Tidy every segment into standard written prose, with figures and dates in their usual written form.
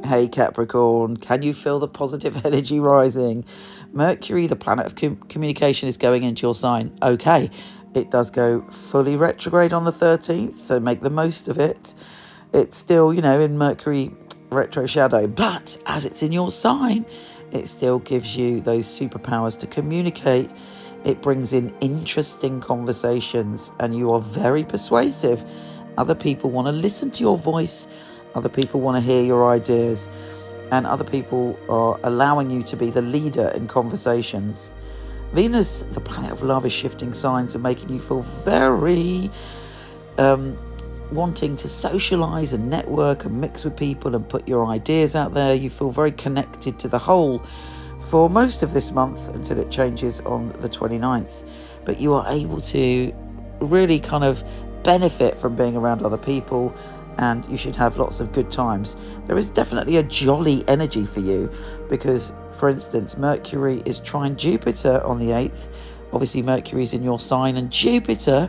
Hey Capricorn, can you feel the positive energy rising? Mercury, the planet of communication, is going into your sign. Okay, it does go fully retrograde on the 13th, so make the most of it. It's still, in Mercury retro shadow, but as it's in your sign, it still gives you those superpowers to communicate. It brings in interesting conversations, and you are very persuasive. Other people want to listen to your voice. Other people want to hear your ideas, and other people are allowing you to be the leader in conversations. Venus, the planet of love, is shifting signs and making you feel very wanting to socialize and network and mix with people and put your ideas out there. You feel very connected to the whole for most of this month until it changes on the 29th. But you are able to really kind of benefit from being around other people, and you should have lots of good times. There is definitely a jolly energy for you because, for instance, Mercury is trine Jupiter on the 8th. Obviously, Mercury is in your sign, and Jupiter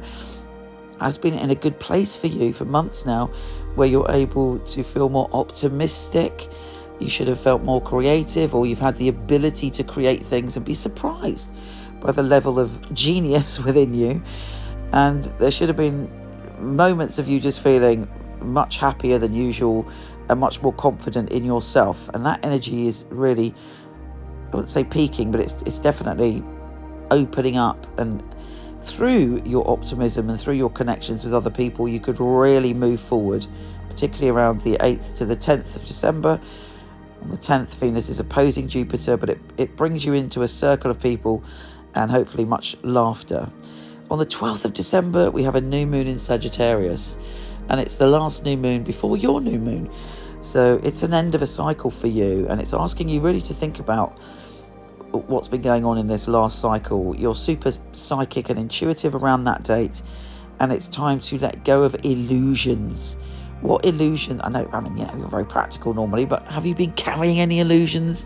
has been in a good place for you for months now, where you're able to feel more optimistic. You should have felt more creative, or you've had the ability to create things and be surprised by the level of genius within you. And there should have been moments of you just feeling much happier than usual and much more confident in yourself. And that energy is really, I wouldn't say peaking, but it's definitely opening up. And through your optimism and through your connections with other people, you could really move forward, particularly around the 8th to the 10th of December. On the 10th, Venus is opposing Jupiter, but it brings you into a circle of people and hopefully much laughter. On the 12th of December, we have a new moon in Sagittarius, and it's the last new moon before your new moon. So it's an end of a cycle for you, and it's asking you really to think about what's been going on in this last cycle. You're super psychic and intuitive around that date, and it's time to let go of illusions. What illusion? You're very practical normally, but have you been carrying any illusions?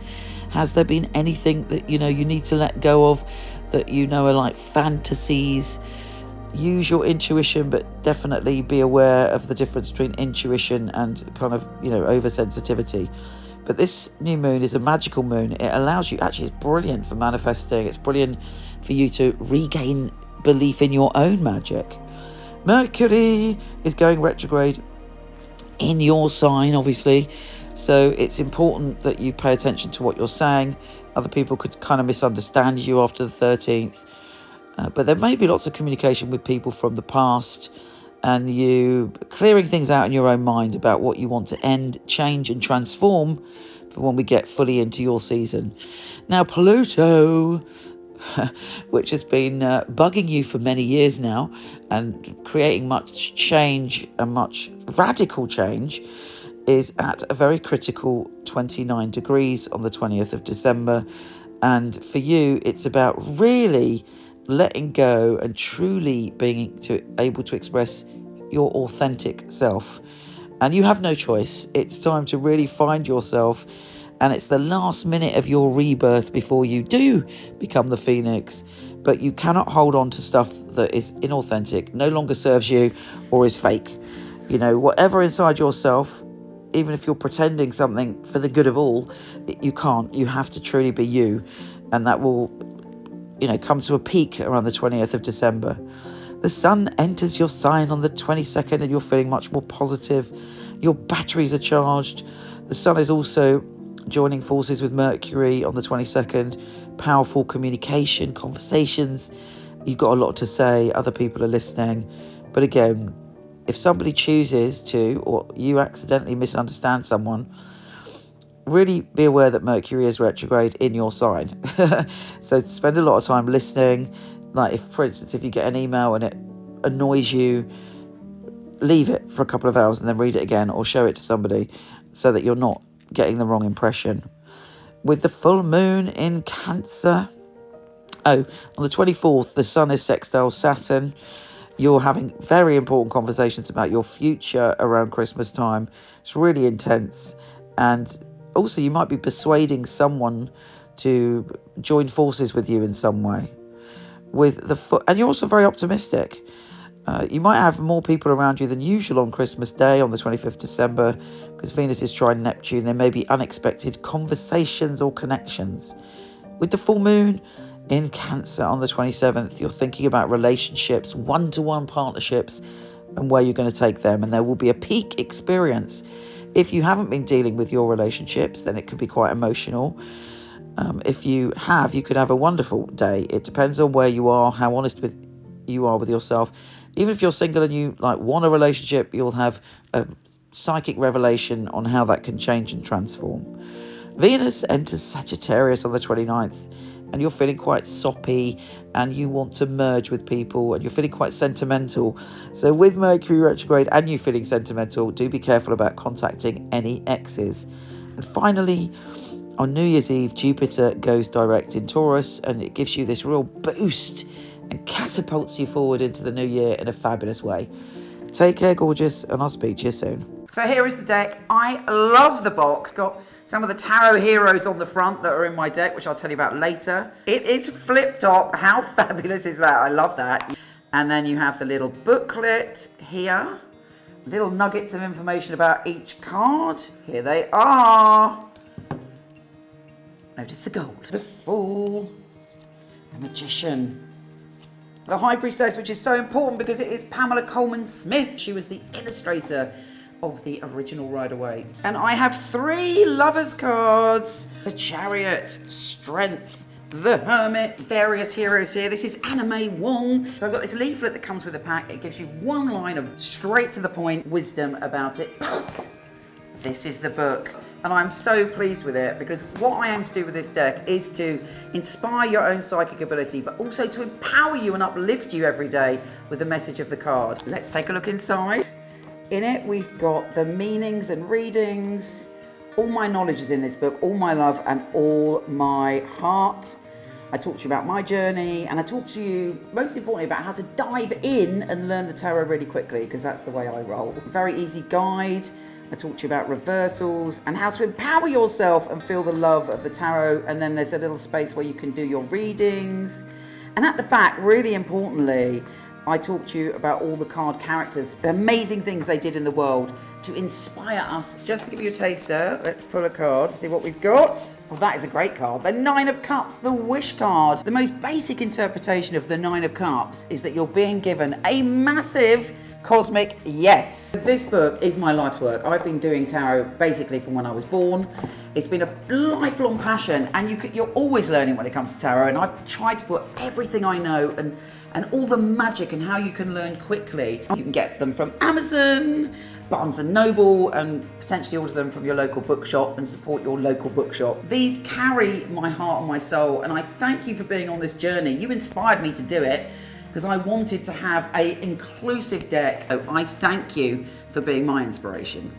Has there been anything that you need to let go of, that are like fantasies? Use your intuition, but definitely be aware of the difference between intuition and kind of oversensitivity. But this new moon is a magical moon. It allows you, actually it's brilliant for manifesting. It's brilliant for you to regain belief in your own magic. Mercury is going retrograde in your sign, obviously, so it's important that you pay attention to what you're saying. Other people could kind of misunderstand you after the 13th, but there may be lots of communication with people from the past, and you clearing things out in your own mind about what you want to end, change and transform for when we get fully into your season. Now Pluto, which has been bugging you for many years now and creating much change and much radical change, is at a very critical 29 degrees on the 20th of December. And for you, it's about really letting go and truly being able to express your authentic self. And you have no choice. It's time to really find yourself. And it's the last minute of your rebirth before you do become the phoenix. But you cannot hold on to stuff that is inauthentic, no longer serves you, or is fake. Whatever inside yourself, even if you're pretending something for the good of all, you can't. You have to truly be you. And that will, come to a peak around the 20th of December. The sun enters your sign on the 22nd, and you're feeling much more positive. Your batteries are charged. The sun is also joining forces with Mercury on the 22nd. Powerful communication, conversations. You've got a lot to say. Other people are listening. But again, if somebody chooses to, or you accidentally misunderstand someone, really be aware that Mercury is retrograde in your sign. So spend a lot of time listening. Like, for instance, if you get an email and it annoys you, leave it for a couple of hours and then read it again, or show it to somebody so that you're not getting the wrong impression. With the full moon in Cancer, on the 24th, the sun is sextile Saturn. You're having very important conversations about your future around Christmas time. It's really intense. And also you might be persuading someone to join forces with you in some way. And you're also very optimistic. You might have more people around you than usual on Christmas Day on the 25th December because Venus is trine Neptune. There may be unexpected conversations or connections. With the full moon in Cancer on the 27th, you're thinking about relationships, one-to-one partnerships, and where you're going to take them. And there will be a peak experience. If you haven't been dealing with your relationships, then it could be quite emotional. If you have, you could have a wonderful day. It depends on where you are, how honest you are with yourself. Even if you're single and you want a relationship, you'll have a psychic revelation on how that can change and transform. Venus enters Sagittarius on the 29th, and you're feeling quite soppy and you want to merge with people and you're feeling quite sentimental. So with Mercury retrograde and you feeling sentimental, do be careful about contacting any exes. And finally, on New Year's Eve, Jupiter goes direct in Taurus, and it gives you this real boost and catapults you forward into the new year in a fabulous way. Take care, gorgeous, and I'll speak to you soon. So here is the deck. I love the box. Got some of the tarot heroes on the front that are in my deck, which I'll tell you about later. It is flip top. How fabulous is that? I love that. And then you have the little booklet here. Little nuggets of information about each card. Here they are. Notice the gold. The Fool. The Magician. The High Priestess, which is so important because it is Pamela Coleman Smith. She was the illustrator of the original Rider-Waite. And I have 3 Lovers cards. The Chariot, Strength, the Hermit, various heroes here. This is Anna May Wong. So I've got this leaflet that comes with the pack. It gives you one line of straight to the point wisdom about it. But this is the book. And I'm so pleased with it because what I aim to do with this deck is to inspire your own psychic ability, but also to empower you and uplift you every day with the message of the card. Let's take a look inside. In it, we've got the meanings and readings. All my knowledge is in this book, all my love and all my heart. I talk to you about my journey, and I talk to you, most importantly, about how to dive in and learn the tarot really quickly, because that's the way I roll. Very easy guide. I talk to you about reversals and how to empower yourself and feel the love of the tarot. And then there's a little space where you can do your readings. And at the back, really importantly, I talk to you about all the card characters, the amazing things they did in the world to inspire us. Just to give you a taster, let's pull a card to see what we've got. Well, that is a great card. The 9 of Cups, the Wish card. The most basic interpretation of the 9 of Cups is that you're being given a massive cosmic yes. This book is my life's work. I've been doing tarot basically from when I was born. It's been a lifelong passion, and you're always learning when it comes to tarot, and I've tried to put everything I know and all the magic and how you can learn quickly. You can get them from Amazon, Barnes & Noble, and potentially order them from your local bookshop and support your local bookshop. These carry my heart and my soul, and I thank you for being on this journey. You inspired me to do it because I wanted to have an inclusive deck. So I thank you for being my inspiration.